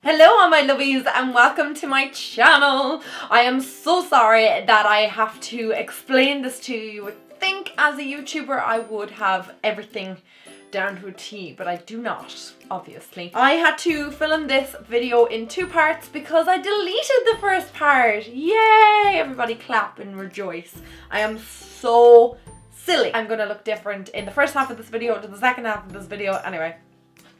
Hello all my lovies and welcome to my channel. I am so sorry that I have to explain this to you. You would think as a YouTuber I would have everything down to a T, but I do not, obviously. I had to film this video in two parts because I deleted the first part. Yay! Everybody clap and rejoice. I am so silly. I'm gonna look different in the first half of this video to the second half of this video. Anyway,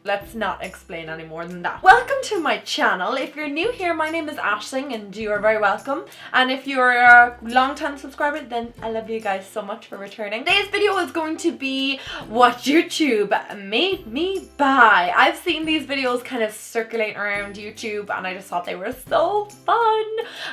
let's not explain any more than that. Welcome to my channel. If you're new here, my name is Aisling and you are very welcome. And if you're a long-time subscriber, then I love you guys so much for returning. Today's video is going to be what YouTube made me buy. I've seen these videos kind of circulating around YouTube and I just thought they were so fun.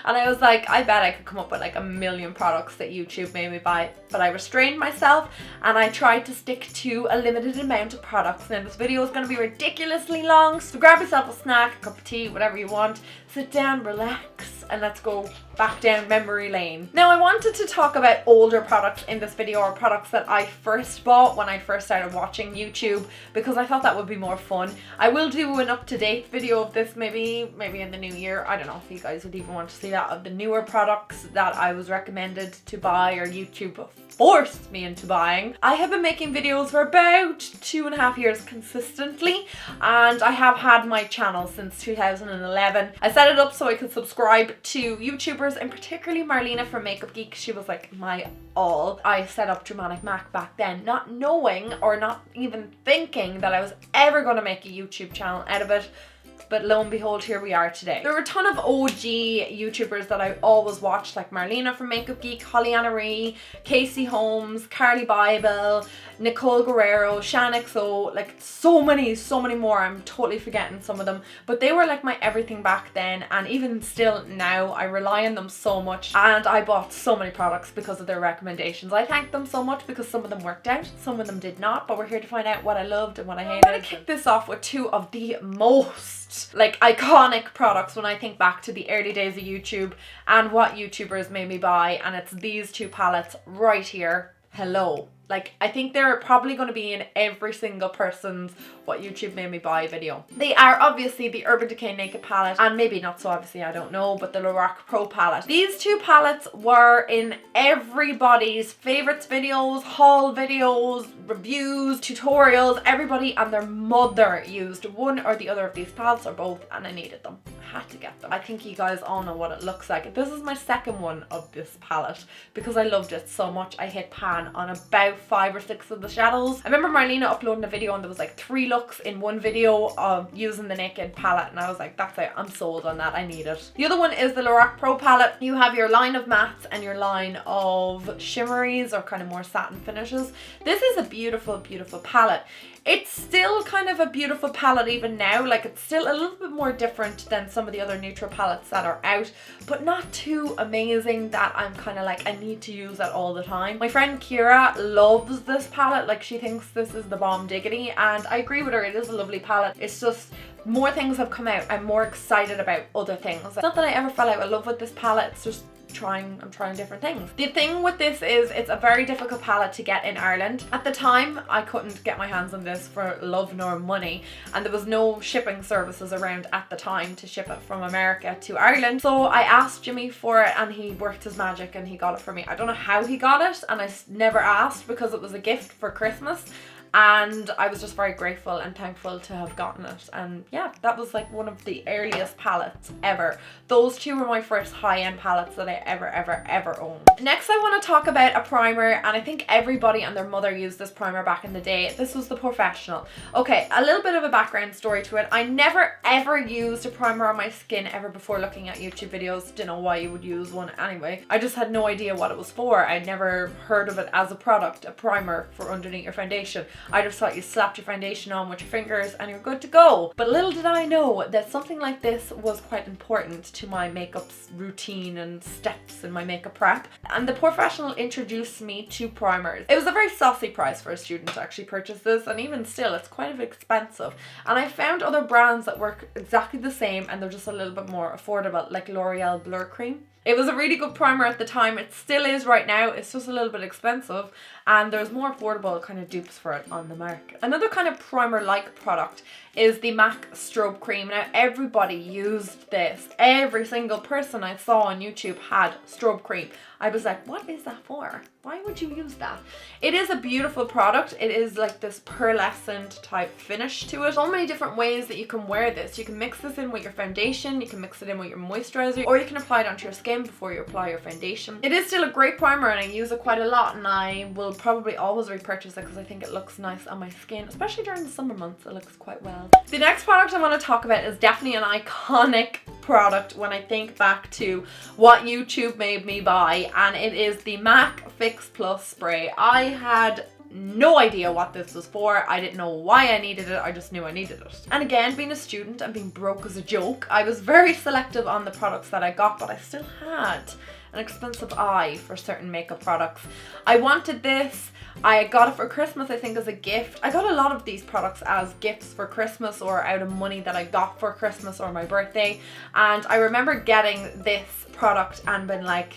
And I was like, I bet I could come up with like a million products that YouTube made me buy. But I restrained myself and I tried to stick to a limited amount of products. Now this video is going to be ridiculously long, so grab yourself a snack, a cup of tea, whatever you want, sit down, relax, and let's go back down memory lane. Now I wanted to talk about older products in this video, or products that I first bought when I first started watching YouTube, because I thought that would be more fun. I will do an up-to-date video of this maybe in the new year. I don't know if you guys would even want to see that, of the newer products that I was recommended to buy or YouTube forced me into buying. I have been making videos for about 2.5 years consistently, and I have had my channel since 2011. I set it up so I could subscribe to YouTubers, and particularly Marlena from Makeup Geek. She was like my all. I set up DramaticMAC back then, not knowing or not even thinking that I was ever going to make a YouTube channel out of it. But lo and behold, here we are today. There were a ton of OG YouTubers that I always watched, like Marlena from Makeup Geek, Holly Anna Ree, Casey Holmes, Carly Bible, Nicole Guerrero, ShanXO, like so many more. I'm totally forgetting some of them, but they were like my everything back then, and even still now I rely on them so much, and I bought so many products because of their recommendations. I thank them so much because some of them worked out, some of them did not, but we're here to find out what I loved and what I hated. I'm gonna kick this off with two of the most like iconic products when I think back to the early days of YouTube and what YouTubers made me buy, and it's these two palettes right here. Hello. Like, I think they're probably going to be in every single person's what YouTube made me buy video. They are obviously the Urban Decay Naked palette, and maybe not so obviously, I don't know, but the Lorac Pro palette. These two palettes were in everybody's favorites videos, haul videos, reviews, tutorials. Everybody and their mother used one or the other of these palettes, or both, and I needed them. I had to get them. I think you guys all know what it looks like. This is my second one of this palette because I loved it so much. I hit pan on about 5 or 6 of the shadows. I remember Marlena uploading a video and there was like 3 looks in one video of using the Naked palette, and I was like, that's it, I'm sold on that, I need it. The other one is the Lorac Pro palette. You have your line of mattes and your line of shimmeries or kind of more satin finishes. This is a beautiful palette. It's still kind of a beautiful palette even now. Like, it's still a little bit more different than some of the other neutral palettes that are out, but not too amazing that I'm kind of like, I need to use that all the time. My friend Kira loves this palette. Like, she thinks this is the bomb diggity, and I agree with her. It is a lovely palette. It's just more things have come out. I'm more excited about other things. It's not that I ever fell out of love with this palette. It's just I'm trying different things. The thing with this is it's a very difficult palette to get in Ireland. At the time, I couldn't get my hands on this for love nor money, and there was no shipping services around at the time to ship it from America to Ireland. So I asked Jimmy for it and he worked his magic and he got it for me. I don't know how he got it, and I never asked because it was a gift for Christmas. And I was just very grateful and thankful to have gotten it. And yeah, that was like one of the earliest palettes ever. Those two were my first high-end palettes that I ever owned. Next, I want to talk about a primer, and I think everybody and their mother used this primer back in the day. This was the Professional. Okay, a little bit of a background story to it. I never ever used a primer on my skin ever before looking at YouTube videos. Didn't know why you would use one anyway. I just had no idea what it was for. I'd never heard of it as a product, a primer for underneath your foundation. I just thought you slapped your foundation on with your fingers and you're good to go. But little did I know that something like this was quite important to my makeup routine and steps in my makeup prep. And the Professional introduced me to primers. It was a very saucy price for a student to actually purchase this, and even still it's quite expensive. And I found other brands that work exactly the same and they're just a little bit more affordable, like L'Oreal Blur Cream. It was a really good primer at the time. It still is right now. It's just a little bit expensive, and there's more affordable kind of dupes for it. on the market. Another kind of primer-like product is the MAC Strobe Cream. Now everybody used this. Every single person I saw on YouTube had strobe cream. I was like, what is that for? Why would you use that? It is a beautiful product. It is like this pearlescent type finish to it. So many different ways that you can wear this. You can mix this in with your foundation, you can mix it in with your moisturizer, or you can apply it onto your skin before you apply your foundation. It is still a great primer and I use it quite a lot, and I will probably always repurchase it because I think it looks nice on my skin, especially during the summer months. It looks quite well. The next product I want to talk about is definitely an iconic product when I think back to what YouTube made me buy, and it is the MAC Fix Plus Spray. I had no idea what this was for. I didn't know why I needed it. I just knew I needed it. And again, being a student and being broke as a joke, I was very selective on the products that I got, but I still had an expensive eye for certain makeup products. I wanted this. I got it for Christmas, I think, as a gift. I got a lot of these products as gifts for Christmas or out of money that I got for Christmas or my birthday. And I remember getting this product and been like,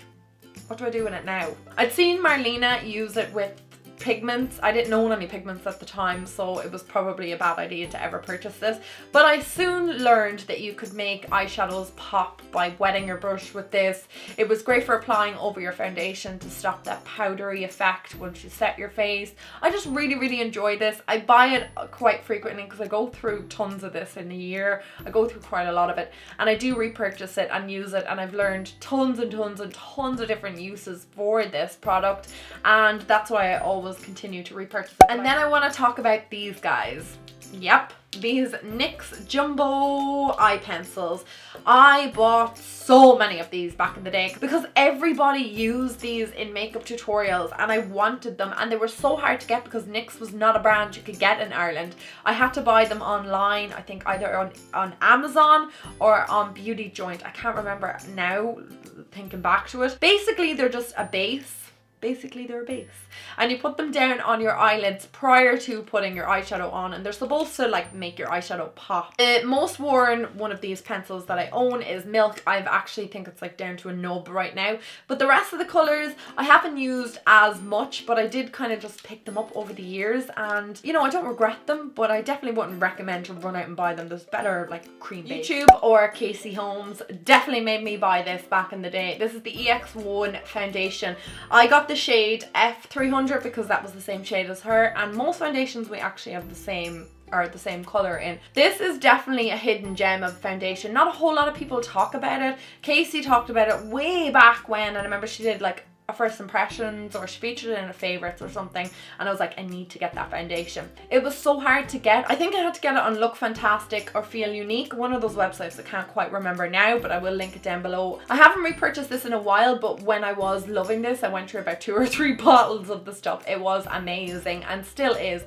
what do I do with it now? I'd seen Marlena use it with pigments. I didn't own any pigments at the time, so it was probably a bad idea to ever purchase this. But I soon learned that you could make eyeshadows pop by wetting your brush with this. It was great for applying over your foundation to stop that powdery effect once you set your face. I just really enjoy this. I buy it quite frequently because I go through tons of this in a year. I go through quite a lot of it, and I do repurchase it and use it, and I've learned tons and tons of different uses for this product, and that's why I always continue to repurchase it. And then I want to talk about these guys. Yep, these NYX Jumbo eye pencils. I bought so many of these back in the day because everybody used these in makeup tutorials and I wanted them, and they were so hard to get because NYX was not a brand you could get in Ireland. I had to buy them online, I think either on Amazon or on Beauty Joint. I can't remember now, thinking back to it. Basically, they're just a base. Basically, they're a base, and you put them down on your eyelids prior to putting your eyeshadow on, and they're supposed to like make your eyeshadow pop. The most worn one of these pencils that I own is Milk. I've actually think it's like down to a nub right now, but the rest of the colors I haven't used as much, but I did kind of just pick them up over the years, and you know, I don't regret them, but I definitely wouldn't recommend to run out and buy them. There's better like cream base. YouTube or Casey Holmes definitely made me buy this back in the day. This is the EX1 foundation. I got the shade F300 because that was the same shade as her, and most foundations we actually have the same color in. This is definitely a hidden gem of foundation. Not a whole lot of people talk about it. Casey talked about it way back when, and I remember she did like a first impressions, or she featured it in a favorites or something, and I was like, I need to get that foundation. It was so hard to get. I think I had to get it on Look Fantastic or Feel Unique, one of those websites. I can't quite remember now, but I will link it down below. I haven't repurchased this in a while, but when I was loving this, I went through about 2 or 3 bottles of the stuff. It was amazing and still is.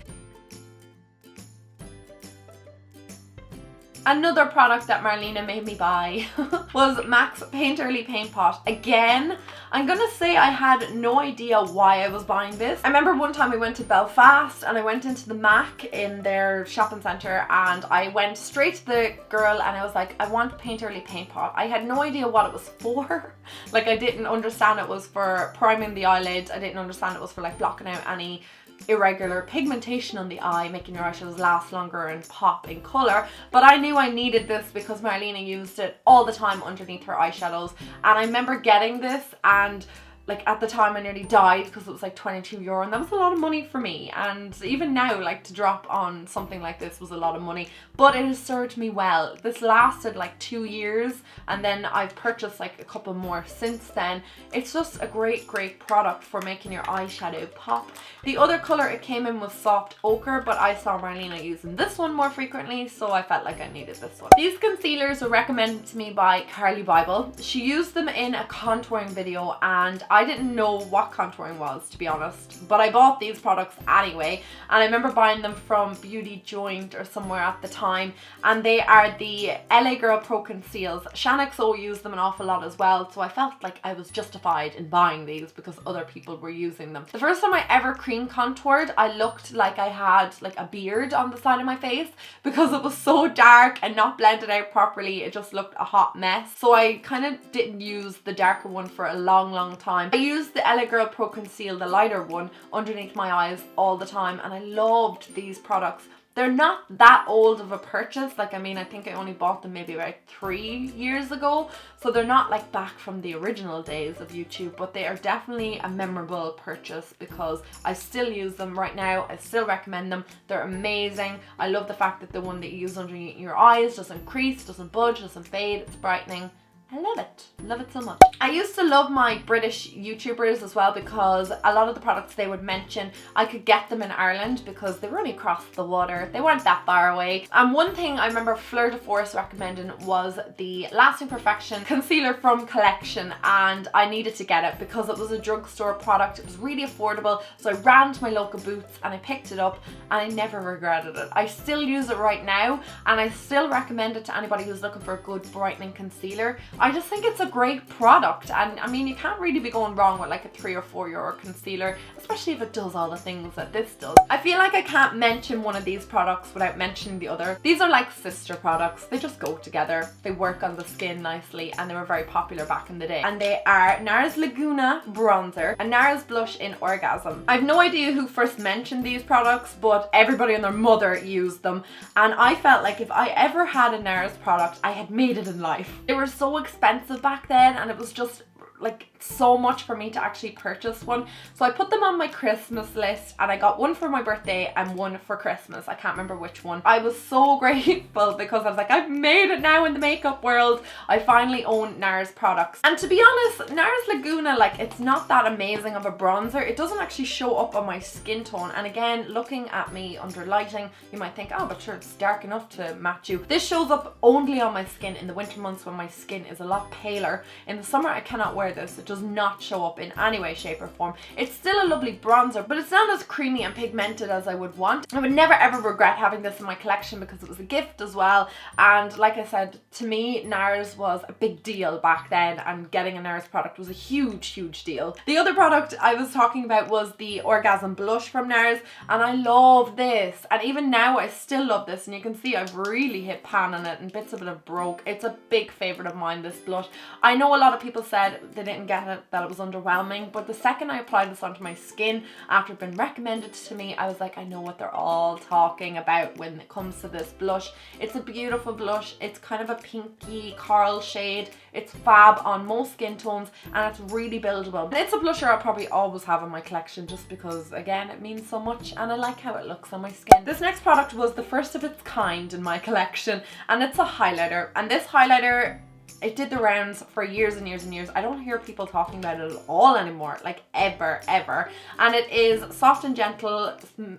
Another product that Marlena made me buy was MAC's Painterly Paint Pot. Again, I'm gonna say I had no idea why I was buying this. I remember one time we went to Belfast and I went into the MAC in their shopping centre, and I went straight to the girl and I was like, I want Painterly Paint Pot. I had no idea what it was for. Like, I didn't understand it was for priming the eyelids. I didn't understand it was for like blocking out any irregular pigmentation on the eye, making your eyeshadows last longer and pop in colour. But I knew I needed this because Marlena used it all the time underneath her eyeshadows, and I remember getting this, and like at the time I nearly died because it was like €22, and that was a lot of money for me, and even now like to drop on something like this was a lot of money, but it has served me well. This lasted like 2 years, and then I've purchased like a couple more since then. It's just a great product for making your eyeshadow pop. The other colour it came in was Soft Ochre, but I saw Marlena using this one more frequently, so I felt like I needed this one. These concealers were recommended to me by Carly Bible. She used them in a contouring video, and I didn't know what contouring was, to be honest, but I bought these products anyway, and I remember buying them from Beauty Joint or somewhere at the time, and they are the LA Girl Pro Conceals. ShanXO used them an awful lot as well, so I felt like I was justified in buying these because other people were using them. The first time I ever cream contoured, I looked like I had like a beard on the side of my face because it was so dark and not blended out properly. It just looked a hot mess, so I kind of didn't use the darker one for a long time. time. I use the LA Girl Pro Conceal, the lighter one, underneath my eyes all the time, and I loved these products. They're not that old of a purchase. Like, I mean, I think I only bought them maybe about 3 years ago. So they're not like back from the original days of YouTube, but they are definitely a memorable purchase because I still use them right now. I still recommend them. They're amazing. I love the fact that the one that you use underneath your eyes doesn't crease, doesn't budge, doesn't fade. It's brightening. I love it. Love it so much. I used to love my British YouTubers as well because a lot of the products they would mention, I could get them in Ireland because they were only across the water. They weren't that far away. And one thing I remember Fleur de Force recommending was the Lasting Perfection concealer from Collection, and I needed to get it because it was a drugstore product. It was really affordable. So I ran to my local Boots and I picked it up and I never regretted it. I still use it right now and I still recommend it to anybody who's looking for a good brightening concealer. I just think it's a great product, and I mean, you can't really be going wrong with like a €3 or €4 concealer, especially if it does all the things that this does. I feel like I can't mention one of these products without mentioning the other. These are like sister products. They just go together. They work on the skin nicely, and they were very popular back in the day. And they are Nars Laguna Bronzer and Nars Blush in Orgasm. I have no idea who first mentioned these products, but everybody and their mother used them, and I felt like if I ever had a Nars product, I had made it in life. They were so expensive back then, and it was just like so much for me to actually purchase one. So I put them on my Christmas list, and I got one for my birthday and one for Christmas. I can't remember which one. I was so grateful because I was like, I've made it now in the makeup world. I finally own Nars products. And to be honest, Nars Laguna, like, it's not that amazing of a bronzer. It doesn't actually show up on my skin tone. And again, looking at me under lighting, you might think, oh, but sure, it's dark enough to match you. This shows up only on my skin in the winter months when my skin is a lot paler. In the summer, I cannot wear this. It does not show up in any way, shape or form. It's still a lovely bronzer, but it's not as creamy and pigmented as I would want. I would never ever regret having this in my collection because it was a gift as well. And like I said, to me, Nars was a big deal back then, and getting a Nars product was a huge deal. The other product I was talking about was the Orgasm Blush from Nars, and I love this. And even now, I still love this, and you can see I've really hit pan on it and bits of it have broke. It's a big favorite of mine, this blush. I know a lot of people said they didn't get it, that it was underwhelming, but the second I applied this onto my skin after it had been recommended to me, I was like, I know what they're all talking about when it comes to this blush. It's a beautiful blush. It's kind of a pinky coral shade. It's fab on most skin tones, and it's really buildable. And it's a blusher I'll probably always have in my collection just because, again, it means so much and I like how it looks on my skin. This next product was the first of its kind in my collection, and it's a highlighter. And this highlighter, it did the rounds for years and years and years. I don't hear people talking about it at all anymore, like ever. And it is Soft and Gentle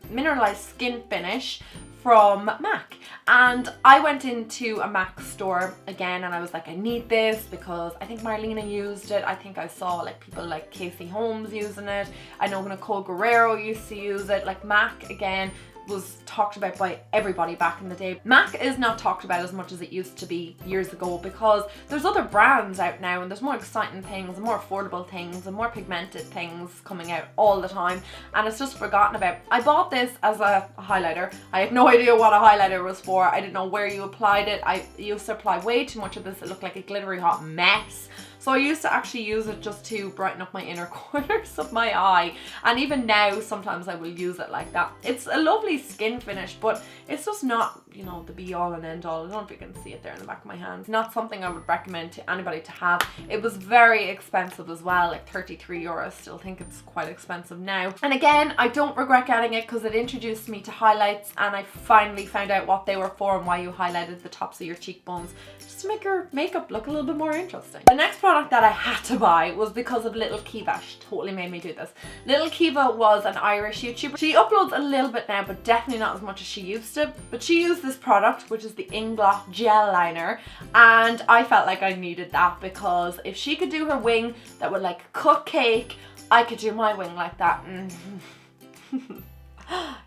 Mineralized Skin Finish from MAC. And I went into a MAC store again, and I was like, I need this because I think Marlena used it. I think I saw like people like Casey Holmes using it. I know Nicole Guerrero used to use it. Like, MAC again was talked about by everybody back in the day. MAC is not talked about as much as it used to be years ago because there's other brands out now, and there's more exciting things and more affordable things and more pigmented things coming out all the time, and it's just forgotten about. I bought this as a highlighter. I had no idea what a highlighter was for. I didn't know where you applied it. I used to apply way too much of this. It looked like a glittery hot mess. So I used to actually use it just to brighten up my inner corners of my eye. And even now, sometimes I will use it like that. It's a lovely skin finish, but it's just not, you know, the be all and end all. I don't know if you can see it there in the back of my hand. It's not something I would recommend to anybody to have. It was very expensive as well, like €33. I still think it's quite expensive now. And again, I don't regret getting it because it introduced me to highlights, and I finally found out what they were for and why you highlighted the tops of your cheekbones, just to make your makeup look a little bit more interesting. The next product that I had to buy was because of Little Kiva. She totally made me do this. Little Kiva was an Irish YouTuber. She uploads a little bit now, but definitely not as much as she used to. But she used this product, which is the INGLOT gel liner, and I felt like I needed that because if she could do her wing that would like cook cake, I could do my wing like that.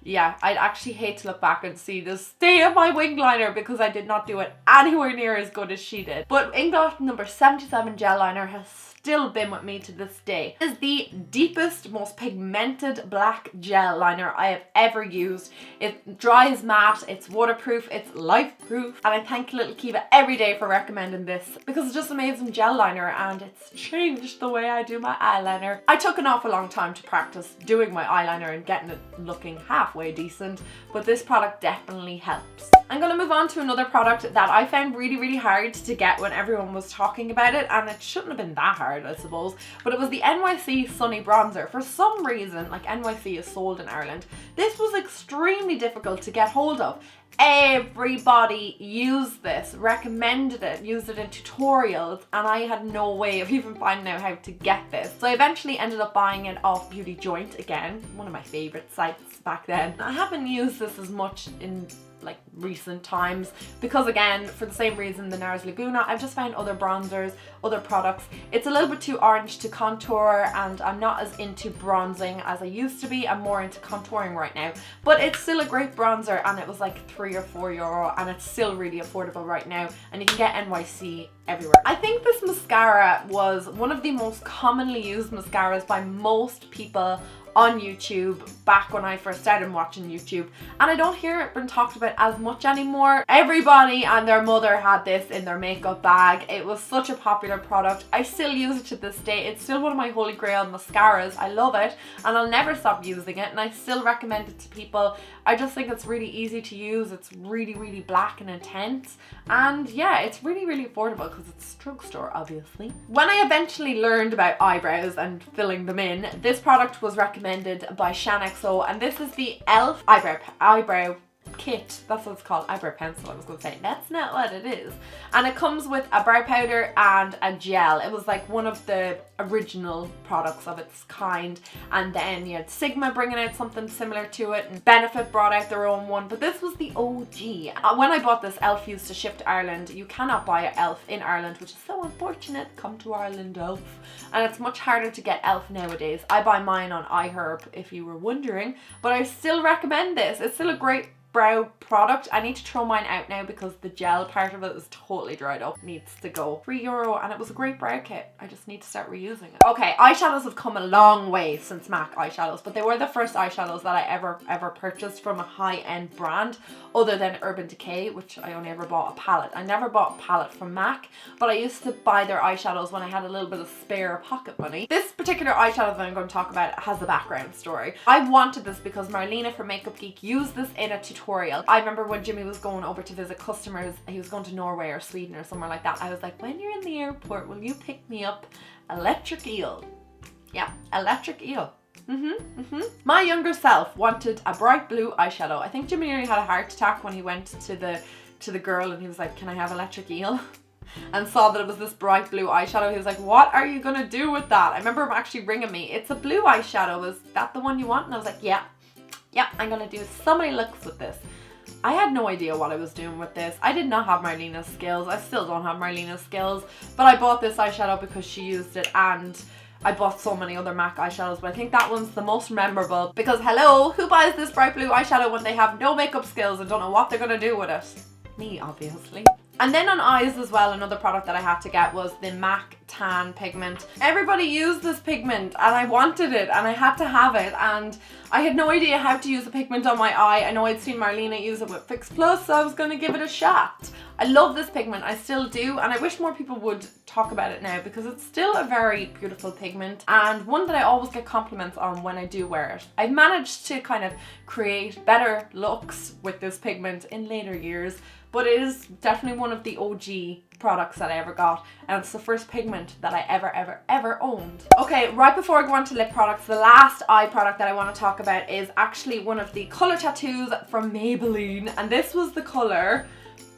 Yeah, I'd actually hate to look back and see the state of my wing liner because I did not do it anywhere near as good as she did. But INGLOT number 77 gel liner has still been with me to this day. It is the deepest, most pigmented black gel liner I have ever used. It dries matte, it's waterproof, it's life proof, and I thank little Kiva every day for recommending this because it's just an amazing gel liner and it's changed the way I do my eyeliner. I took an awful long time to practice doing my eyeliner and getting it looking halfway decent, but this product definitely helps. I'm going to move on to another product that I found really hard to get when everyone was talking about it, and it shouldn't have been that hard, I suppose, but it was the NYC Sunny Bronzer. For some reason, like, NYC is sold in Ireland. This was extremely difficult to get hold of. Everybody used this, recommended it, used it in tutorials, and I had no way of even finding out how to get this. So I eventually ended up buying it off Beauty Joint, again, one of my favorite sites back then. I haven't used this as much in like recent times because, again, for the same reason, the Nars Laguna, I've just found other bronzers, other products. It's a little bit too orange to contour and I'm not as into bronzing as I used to be. I'm more into contouring right now, but it's still a great bronzer and it was like €3 or €4 and it's still really affordable right now, and you can get NYC everywhere. I think this mascara was one of the most commonly used mascaras by most people on YouTube back when I first started watching YouTube, and I don't hear it being talked about as much anymore. Everybody and their mother had this in their makeup bag. It was such a popular product. I still use it to this day. It's still one of my holy grail mascaras. I love it and I'll never stop using it, and I still recommend it to people. I just think it's really easy to use. It's really black and intense, and yeah, it's really affordable because it's drugstore, obviously. When I eventually learned about eyebrows and filling them in, this product was recommended by ShanXO, and this is the e.l.f. eyebrow kit. That's what it's called. Eyebrow pencil, I was going to say. That's not what it is. And it comes with a brow powder and a gel. It was like one of the original products of its kind, and then you had Sigma bringing out something similar to it, and Benefit brought out their own one, but this was the OG. When I bought this, e.l.f. used to ship to Ireland. You cannot buy e.l.f. in Ireland, which is so unfortunate. Come to Ireland, e.l.f. And it's much harder to get e.l.f. nowadays. I buy mine on iHerb, if you were wondering, but I still recommend this. It's still a great brow product. I need to throw mine out now because the gel part of it is totally dried up. Needs to go. €3, and it was a great brow kit. I just need to start reusing it. Okay, eyeshadows have come a long way since MAC eyeshadows, but they were the first eyeshadows that I ever purchased from a high-end brand other than Urban Decay, which I only ever bought a palette. I never bought a palette from MAC, but I used to buy their eyeshadows when I had a little bit of spare pocket money. This particular eyeshadow that I'm going to talk about has a background story. I wanted this because Marlena from Makeup Geek used this in a tutorial. I remember when Jimmy was going over to visit customers, he was going to Norway or Sweden or somewhere like that. I was like, when you're in the airport, will you pick me up electric eel? Yeah, electric eel. My younger self wanted a bright blue eyeshadow. I think Jimmy nearly had a heart attack when he went to the girl and he was like, can I have electric eel? And saw that it was this bright blue eyeshadow. He was like, what are you gonna do with that? I remember him actually ringing me. It's a blue eyeshadow. Is that the one you want? And I was like, yeah, I'm gonna do so many looks with this. I had no idea what I was doing with this. I did not have Marlena's skills. I still don't have Marlena's skills, but I bought this eyeshadow because she used it, and I bought so many other MAC eyeshadows, but I think that one's the most memorable because, hello, who buys this bright blue eyeshadow when they have no makeup skills and don't know what they're gonna do with it? Me, obviously. And then on eyes as well, another product that I had to get was the MAC Tan pigment. Everybody used this pigment and I wanted it and I had to have it, and I had no idea how to use the pigment on my eye. I know I'd seen Marlena use it with Fix Plus, so I was going to give it a shot. I love this pigment, I still do, and I wish more people would talk about it now because it's still a very beautiful pigment and one that I always get compliments on when I do wear it. I've managed to kind of create better looks with this pigment in later years, but it is definitely one of the OG products that I ever got, and it's the first pigment that I ever owned. Okay, right before I go on to lip products, the last eye product that I want to talk about is actually one of the colour tattoos from Maybelline, and this was the colour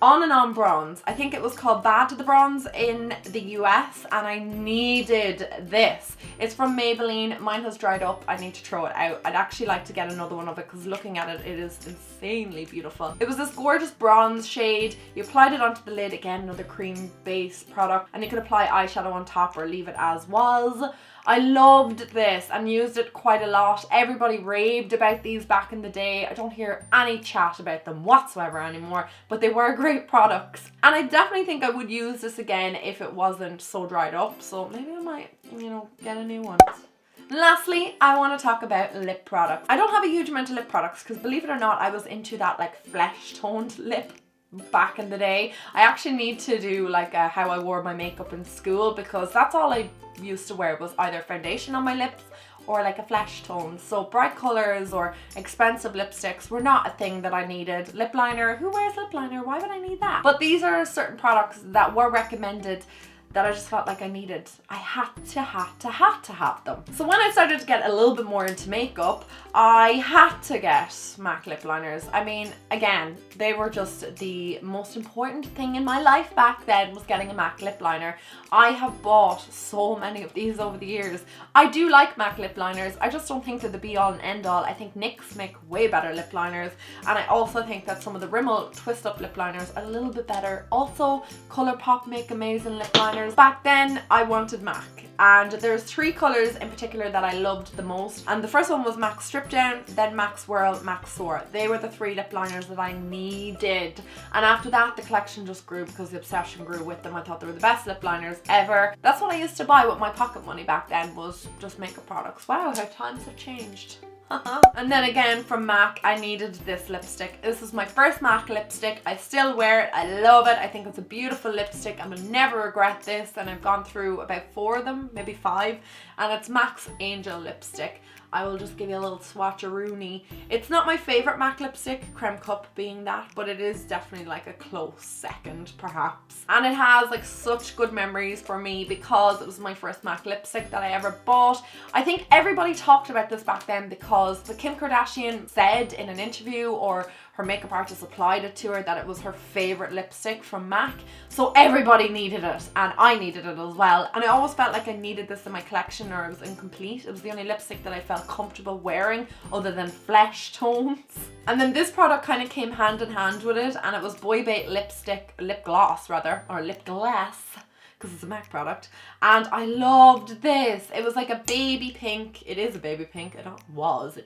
On and On Bronze. I think it was called Bad to the Bronze in the US, and I needed this. It's from Maybelline. Mine has dried up. I need to throw it out. I'd actually like to get another one of it because looking at it, it is insanely beautiful. It was this gorgeous bronze shade. You applied it onto the lid, again, another cream base product, and you could apply eyeshadow on top or leave it as was. I loved this and used it quite a lot. Everybody raved about these back in the day. I don't hear any chat about them whatsoever anymore, but they were a great great products. And I definitely think I would use this again if it wasn't so dried up. So maybe I might, you know, get a new one. Lastly, I want to talk about lip products. I don't have a huge amount of lip products because, believe it or not, I was into that like flesh toned lip back in the day. I actually need to do like how I wore my makeup in school, because that's all I used to wear was either foundation on my lips or like a flesh tone. So bright colors or expensive lipsticks were not a thing that I needed. Lip liner, who wears lip liner? Why would I need that? But these are certain products that were recommended that I just felt like I needed. I had to have them. So when I started to get a little bit more into makeup, I had to get MAC lip liners. I mean, again, they were just the most important thing in my life back then, was getting a MAC lip liner. I have bought so many of these over the years. I do like MAC lip liners. I just don't think they're the be all and end all. I think NYX make way better lip liners. And I also think that some of the Rimmel twist up lip liners are a little bit better. Also, ColourPop make amazing lip liners. Back then, I wanted MAC. And there's 3 colours in particular that I loved the most. And the first one was MAC Strip Down, then MAC Swirl, MAC Soar. They were the 3 lip liners that I needed. And after that, the collection just grew because the obsession grew with them. I thought they were the best lip liners ever. That's what I used to buy with my pocket money back then, was just makeup products. Wow, how times have changed. And then again from MAC, I needed this lipstick. This is my first MAC lipstick. I still wear it. I love it. I think it's a beautiful lipstick. I will never regret this. And I've gone through about 4 of them, maybe 5. And it's MAC's Angel lipstick. I will just give you a little swatcheroony. It's not my favourite MAC lipstick, Creme Cup being that, but it is definitely like a close second perhaps. And it has like such good memories for me because it was my first MAC lipstick that I ever bought. I think everybody talked about this back then because the Kim Kardashian said in an interview, or her makeup artist applied it to her, that it was her favourite lipstick from MAC. So everybody needed it, and I needed it as well. And I always felt like I needed this in my collection, or it was incomplete. It was the only lipstick that I felt comfortable wearing other than flesh tones. And then this product kind of came hand in hand with it, and it was boybait lip gloss, or lip glass, because it's a MAC product. And I loved this. It was like a baby pink. It is a baby pink. It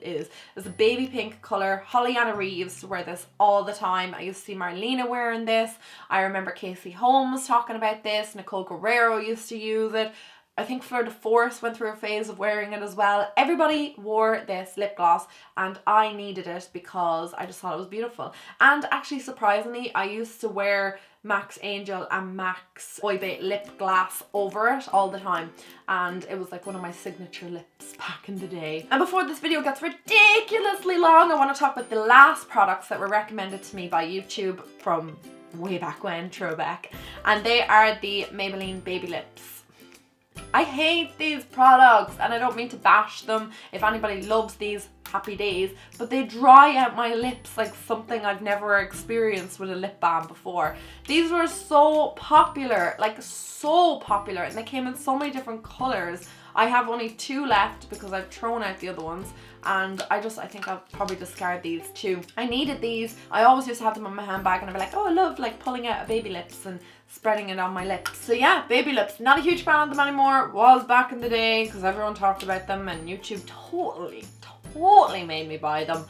is. It's a baby pink colour. Holly-Anna Reeves used to wear this all the time. I used to see Marlena wearing this. I remember Casey Holmes talking about this. Nicole Guerrero used to use it. I think Fleur de Force went through a phase of wearing it as well. Everybody wore this lip gloss and I needed it because I just thought it was beautiful. And actually, surprisingly, I used to wear MAC's Angel and MAC's Boybait lip glass over it all the time, and it was like one of my signature lips back in the day. And before this video gets ridiculously long, I want to talk about the last products that were recommended to me by YouTube from way back when, throwback, and they are the Maybelline Baby Lips. I hate these products, and I don't mean to bash them. If anybody loves these, happy days, but they dry out my lips like something I've never experienced with a lip balm before. These were so popular, like so popular, and they came in so many different colours. I have only 2 left because I've thrown out the other ones, and I think I'll probably discard these too. I needed these. I always used to have them in my handbag, and I'd be like, oh, I love like pulling out a Baby Lips and spreading it on my lips. So yeah, Baby Lips. Not a huge fan of them anymore. Was back in the day because everyone talked about them, and YouTube totally made me buy them.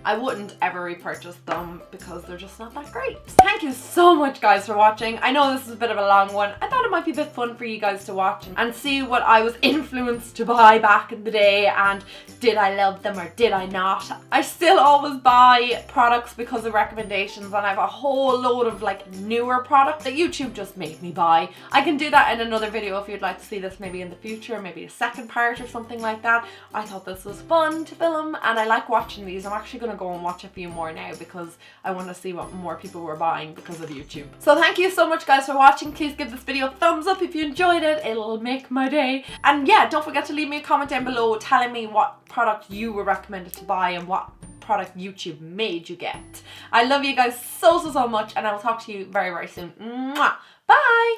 I wouldn't ever repurchase them because they're just not that great. Thank you so much, guys, for watching. I know this is a bit of a long one. I thought it might be a bit fun for you guys to watch and see what I was influenced to buy back in the day, and did I love them or did I not. I still always buy products because of recommendations, and I have a whole load of like newer products that YouTube just made me buy. I can do that in another video if you'd like to see this maybe in the future, maybe a second part or something like that. I thought this was fun to film, and I like watching these. I'm actually going to go and watch a few more now because I want to see what more people were buying because of YouTube. So thank you so much, guys, for watching. Please give this video a thumbs up if you enjoyed it. It'll make my day. And yeah, don't forget to leave me a comment down below telling me what product you were recommended to buy and what product YouTube made you get. I love you guys so much, and I will talk to you very soon. Mwah! Bye!